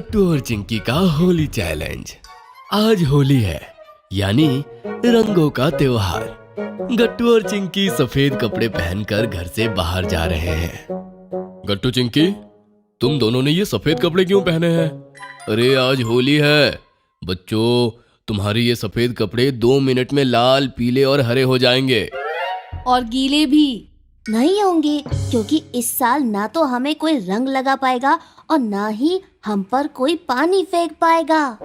गट्टू और चिंकी का होली चैलेंज। आज होली है, यानी रंगों का त्योहार। गट्टू और चिंकी सफेद कपड़े पहनकर घर से बाहर जा रहे हैं। गट्टू चिंकी, तुम दोनों ने ये सफेद कपड़े क्यों पहने हैं? अरे आज होली है बच्चों, तुम्हारे ये सफेद कपड़े 2 मिनट में लाल, पीले और हरे हो जाएंगे। और गीले भी नहीं होंगे, क्योंकि इस साल ना तो हमें कोई रंग लगा पाएगा और ना ही हम पर कोई पानी फेंक पाएगा।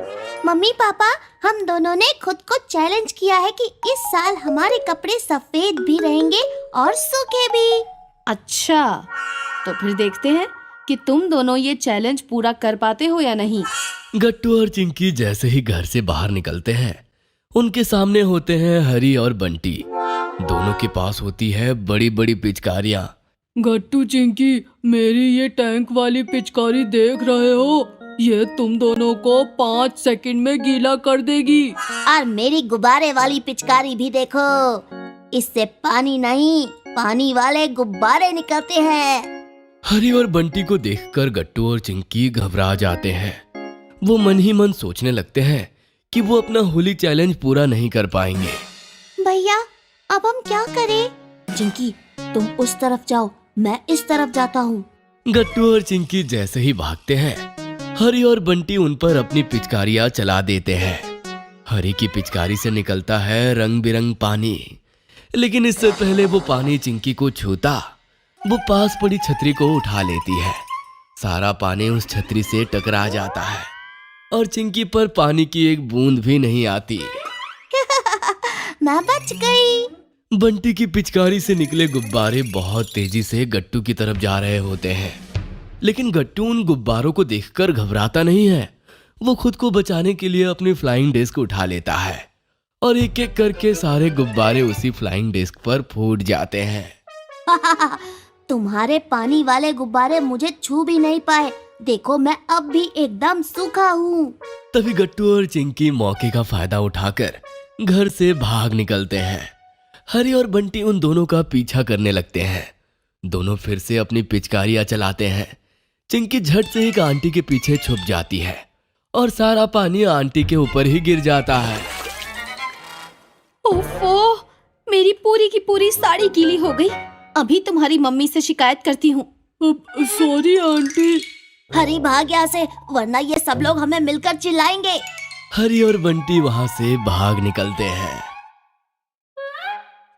मम्मी पापा, हम दोनों ने खुद को चैलेंज किया है कि इस साल हमारे कपड़े सफेद भी रहेंगे और सूखे भी। अच्छा, तो फिर देखते हैं कि तुम दोनों ये चैलेंज पूरा कर पाते हो या नहीं। गट्टू और चिंकी जैसे ही घर से बाहर निकलते हैं, उनके सामने होते हैं हरी और बंटी। दोनों के पास होती है बड़ी बड़ी पिचकारियां। गट्टू चिंकी, मेरी ये टैंक वाली पिचकारी देख रहे हो? ये तुम दोनों को 5 सेकंड में गीला कर देगी। और मेरी गुब्बारे वाली पिचकारी भी देखो, इससे पानी नहीं, पानी वाले गुब्बारे निकलते हैं। हरी और बंटी को देखकर गट्टू और चिंकी घबरा जाते हैं। वो मन ही मन सोचने लगते हैं कि वो अपना होली चैलेंज पूरा नहीं कर पाएंगे। भैया, अब हम क्या करें? चिंकी, तुम उस तरफ जाओ, मैं इस तरफ जाता हूँ। गट्टू और चिंकी जैसे ही भागते हैं, हरी और बंटी उन पर अपनी पिचकारियां चला देते हैं। हरी की पिचकारी से निकलता है रंग बिरंग पानी, लेकिन इससे पहले वो पानी चिंकी को छूता, वो पास पड़ी छतरी को उठा लेती है। सारा पानी उस छतरी से टकरा जाता है और चिंकी पर पानी की एक बूंद भी नहीं आती। मैं बच गई। बंटी की पिचकारी से निकले गुब्बारे बहुत तेजी से गट्टू की तरफ जा रहे होते हैं, लेकिन गट्टू उन गुब्बारों को देखकर घबराता नहीं है। वो खुद को बचाने के लिए अपनी फ्लाइंग डिस्क उठा लेता है और एक एक करके सारे गुब्बारे उसी फ्लाइंग डिस्क पर फूट जाते हैं। तुम्हारे पानी वाले गुब्बारे मुझे छू भी नहीं पाए। देखो, मैं अब भी एकदम सूखा हूँ। तभी गट्टू और चिंकी मौके का फायदा उठाकर घर से भाग निकलते हैं। हरी और बंटी उन दोनों का पीछा करने लगते हैं। दोनों फिर से अपनी पिचकारियां चलाते हैं। चिंकी झट से एक आंटी के पीछे छुप जाती है और सारा पानी आंटी के ऊपर ही गिर जाता है। ओफो, मेरी पूरी की पूरी साड़ी गीली हो गई। अभी तुम्हारी मम्मी से शिकायत करती हूँ। Sorry aunty. हरी, भाग यहाँ से, वरना ये सब लोग हमें मिलकर चिल्लाएंगे। हरी और बंटी वहां से भाग निकलते हैं।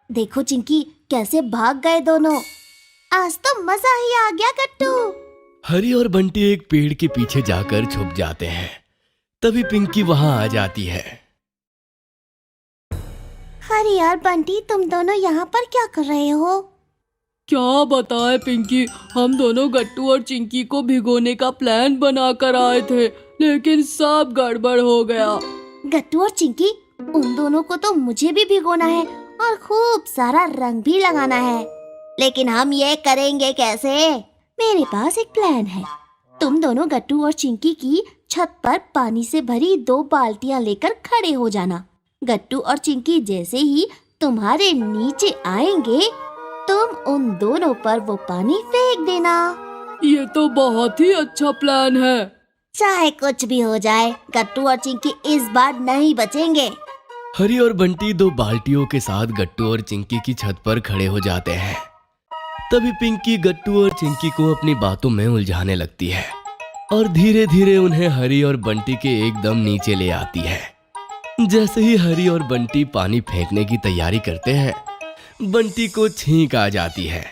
देखो चिंकी, कैसे भाग गए दोनों। आज तो मजा ही आ गया गट्टू। हरी और बंटी एक पेड़ के पीछे जाकर छुप जाते हैं। तभी पिंकी वहां आ जाती है। हरी और बंटी, तुम दोनों यहाँ पर क्या कर रहे हो? क्या बताए पिंकी, हम दोनों गट्टू और चिंकी को भिगोने का प्लान बनाकर आए थे, लेकिन सब गड़बड़ हो गया। गट्टू और चिंकी, उन दोनों को तो मुझे भी भिगोना है और खूब सारा रंग भी लगाना है, लेकिन हम ये करेंगे कैसे? मेरे पास एक प्लान है। तुम दोनों गट्टू और चिंकी की छत पर पानी से भरी 2 बाल्टियां लेकर खड़े हो जाना। गट्टू और चिंकी जैसे ही तुम्हारे नीचे आएंगे, तुम उन दोनों पर वो पानी फेंक देना। ये तो बहुत ही अच्छा प्लान है। चाहे कुछ भी हो जाए, गट्टू और चिंकी इस बार नहीं बचेंगे। हरी और बंटी 2 बाल्टियों के साथ गट्टू और चिंकी की छत पर खड़े हो जाते हैं। तभी पिंकी गट्टू और चिंकी को अपनी बातों में उलझाने लगती है और धीरे धीरे उन्हें हरी और बंटी के एकदम नीचे ले आती है। जैसे ही हरी और बंटी पानी फेंकने की तैयारी करते हैं, बंटी को छींक आ जाती है।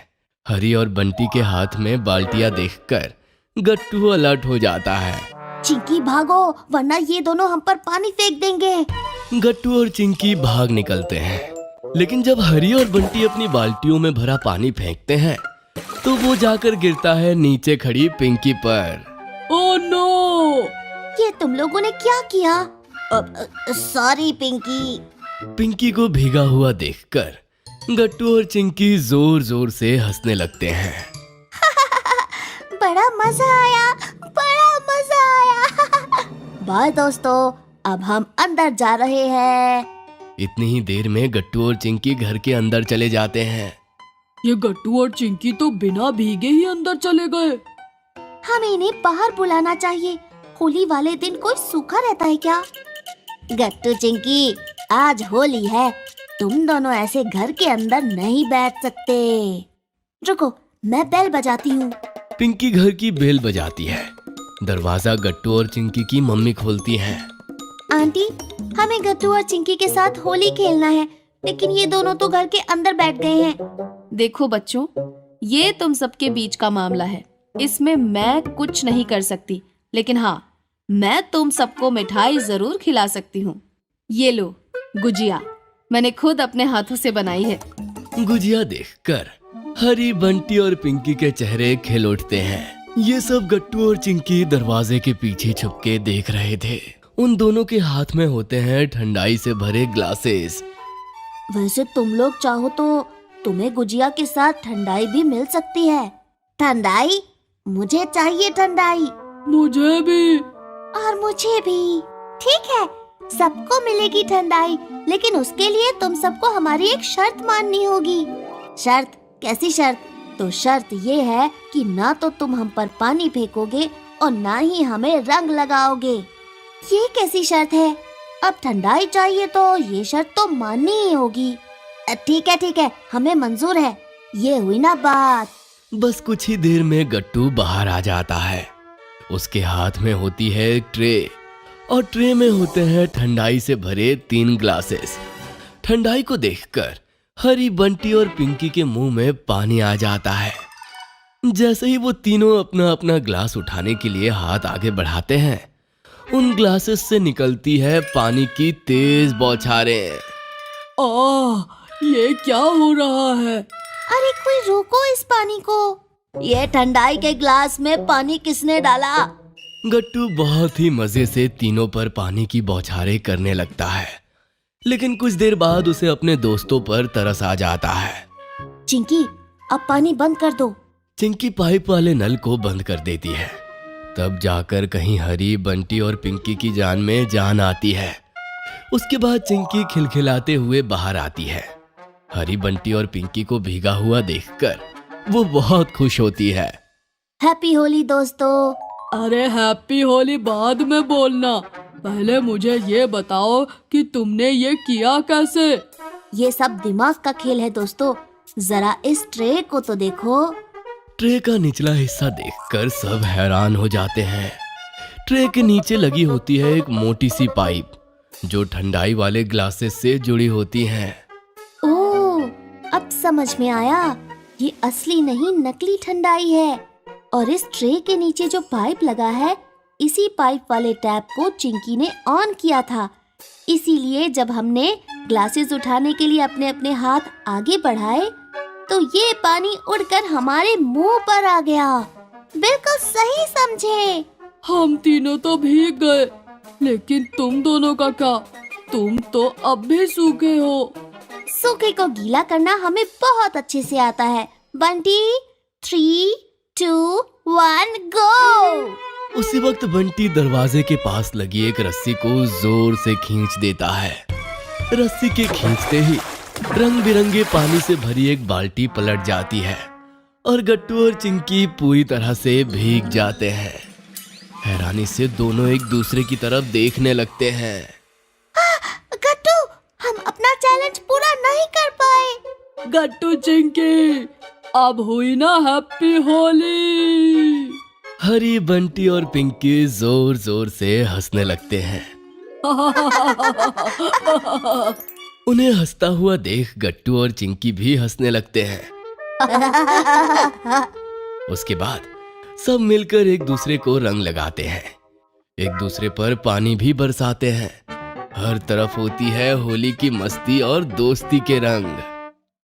हरी और बंटी के हाथ में बाल्टियां देखकर गट्टू अलर्ट हो जाता है। चिंकी भागो, वरना ये दोनों हम पर पानी फेंक देंगे। गट्टू और चिंकी भाग निकलते हैं, लेकिन जब हरी और बंटी अपनी बाल्टियों में भरा पानी फेंकते हैं, तो वो जाकर गिरता है नीचे खड़ी पिंकी पर। Oh no! ये तुम लोगों ने क्या किया? सॉरी पिंकी। पिंकी को भीगा हुआ देखकर गट्टू और चिंकी जोर जोर से हंसने लगते हैं। बड़ा मजा आया, बड़ा मजा आया। बाय दोस्तों, अब हम अंदर जा रहे हैं। इतनी ही देर में गट्टू और चिंकी घर के अंदर चले जाते हैं। ये गट्टू और चिंकी तो बिना भीगे ही अंदर चले गए। हमें इन्हें बाहर बुलाना चाहिए, होली वाले दिन कोई सूखा रहता है क्या? गट्टू चिंकी, आज होली है, तुम दोनों ऐसे घर के अंदर नहीं बैठ सकते। रुको, मैं बेल बजाती हूँ। पिंकी घर की बेल बजाती है। दरवाजा गट्टू और चिंकी की मम्मी खोलती हैं। आंटी, हमें गट्टू और चिंकी के साथ होली खेलना है, लेकिन ये दोनों तो घर के अंदर बैठ गए हैं। देखो बच्चों, ये तुम सबके बीच का मामला है, इसमें मैं कुछ नहीं कर सकती, लेकिन हाँ, मैं तुम सबको मिठाई जरूर खिला सकती हूँ। ये लो गुजिया, मैंने खुद अपने हाथों से बनाई है। गुजिया देखकर हरी, बंटी और पिंकी के चेहरे खिल उठते हैं। ये सब गट्टू और चिंकी दरवाजे के पीछे छुपके देख रहे थे। उन दोनों के हाथ में होते हैं ठंडाई से भरे ग्लासेस। वैसे तुम लोग चाहो तो तुम्हें गुजिया के साथ ठंडाई भी मिल सकती है। ठंडाई? मुझे चाहिए ठंडाई। मुझे भी। और मुझे भी। ठीक है, सबको मिलेगी ठंडाई, लेकिन उसके लिए तुम सबको हमारी एक शर्त माननी होगी। शर्त? कैसी शर्त? तो शर्त ये है कि ना तो तुम हम पर पानी फेंकोगे और ना ही हमें रंग लगाओगे। ये कैसी शर्त है? अब ठंडाई चाहिए तो ये शर्त तो माननी ही होगी। ठीक है, हमें मंजूर है। ये हुई ना बात। बस कुछ ही देर में गट्टू बाहर आ जाता है। उसके हाथ में होती है एक ट्रे और ट्रे में होते हैं ठंडाई से भरे 3 ग्लासेस। ठंडाई को देखकर हरी, बंटी और पिंकी के मुंह में पानी आ जाता है। जैसे ही वो तीनों अपना अपना ग्लास उठाने के लिए हाथ आगे बढ़ाते हैं, उन ग्लासेस से निकलती है पानी की तेज बौछारें। ये क्या हो रहा है? अरे कोई रोको इस पानी को। ये ठंडाई के ग्लास में पानी किसने डाला? गट्टू बहुत ही मजे से तीनों पर पानी की बौछारें करने लगता है, लेकिन कुछ देर बाद उसे अपने दोस्तों पर तरस आ जाता है। चिंकी, अब पानी बंद कर दो। चिंकी पाइप वाले नल को बंद कर देती है। तब जाकर कहीं हरी, बंटी और पिंकी की जान में जान आती है। उसके बाद चिंकी खिलखिलाते हुए बाहर आती है। हरी, बंटी और पिंकी को भीगा हुआ देखकर वो बहुत खुश होती है। हैप्पी होली दोस्तों। अरे हैप्पी होली बाद में बोलना, पहले मुझे ये बताओ कि तुमने ये किया कैसे? ये सब दिमाग का खेल है दोस्तों, जरा इस ट्रे को तो देखो। ट्रे का निचला हिस्सा देखकर सब हैरान हो जाते हैं। ट्रे के नीचे लगी होती है एक मोटी सी पाइप जो ठंडाई वाले ग्लासेस से जुड़ी होती है। ओह, अब समझ में आया, ये असली नहीं नकली ठंडाई है। और इस ट्रे के नीचे जो पाइप लगा है, इसी पाइप वाले टैप को चिंकी ने ऑन किया था। इसीलिए जब हमने ग्लासेस उठाने के लिए अपने अपने हाथ आगे बढ़ाए तो ये पानी उड़कर हमारे मुंह पर आ गया। बिल्कुल सही समझे। हम तीनों तो भीग गए, लेकिन तुम दोनों का क्या? तुम तो अब भी सूखे हो। सूखे को गीला करना हमें बहुत अच्छे से आता है। बंटी, 3, 2, 1 गो। उसी वक्त बंटी दरवाजे के पास लगी एक रस्सी को जोर से खींच देता है। रस्सी के खींचते ही रंग बिरंगे पानी से भरी एक बाल्टी पलट जाती है और गट्टू और चिंकी पूरी तरह से भीग जाते हैं। हैरानी से दोनों एक दूसरे की तरफ देखने लगते हैं। गट्टू, हम अपना चैलेंज पूरा नहीं कर पाए। गट्टू चिंकी, अब हुई ना हैप्पी होली। हरी, बंटी और पिंकी जोर जोर से हंसने लगते हैं। उन्हें हंसता हुआ देख गट्टू और चिंकी भी हंसने लगते हैं। उसके बाद सब मिलकर एक दूसरे को रंग लगाते हैं, एक दूसरे पर पानी भी बरसाते हैं। हर तरफ होती है होली की मस्ती और दोस्ती के रंग।